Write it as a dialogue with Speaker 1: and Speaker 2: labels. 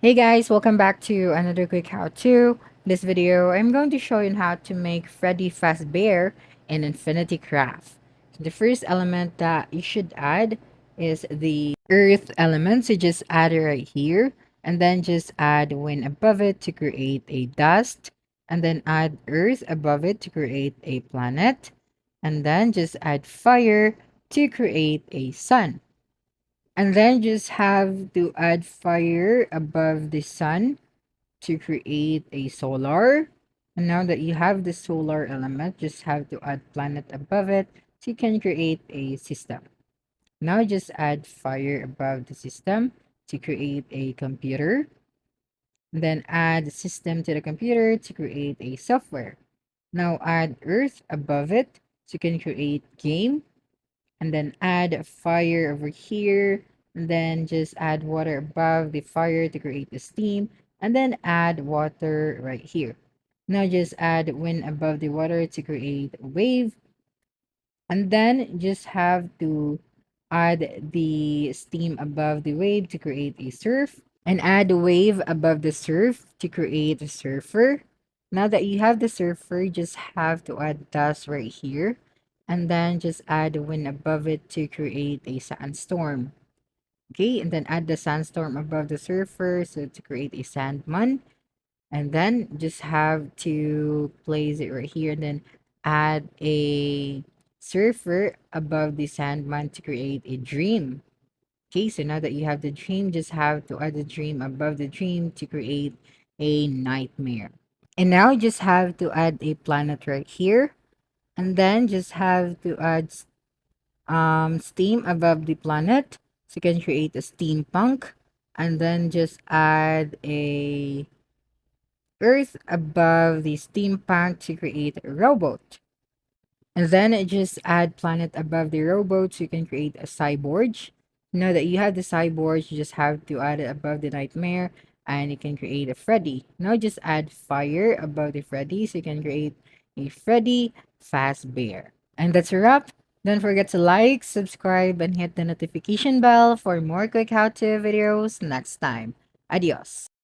Speaker 1: Hey guys, welcome back to another quick how-to. In this video, I'm going to show you how to make Freddy Fazbear in Infinity Craft. So the first element that you should add is the earth element. So just add it right here and then just add wind above it to create a dust and then add earth above it to create a planet and then just add fire to create a sun. And then just have to add fire above the sun to create a solar. And now that you have the solar element, just have to add planet above it so you can create a system. Now just add fire above the system to create a computer. Then add the system to the computer to create a software. Now add earth above it so you can create game, and then add fire over here, and then just add water above the fire to create the steam, and then add water right here. Now just add wind above the water to create a wave, and then just have to add the steam above the wave to create a surf, and add a wave above the surf to create a surfer. Now that you have the surfer, just have to add dust right here and then just add the wind above it to create a sandstorm. Okay, and then add the sandstorm above the surfer so to create a sandman. And then just have to place it right here and then add a surfer above the sandman to create a dream. Okay, so now that you have the dream, just have to add the dream above the dream to create a nightmare. And now just have to add a planet right here. And then just have to add steam above the planet. So you can create a steampunk. And then just add a earth above the steampunk to create a robot. And then just add planet above the robot so you can create a cyborg. Now that you have the cyborg, you just have to add it above the nightmare and you can create a Freddy. Now just add fire above the Freddy so you can create a Freddy Fazbear. And that's a wrap. Don't forget to like, subscribe, and hit the notification bell for more quick how-to videos next time. Adios.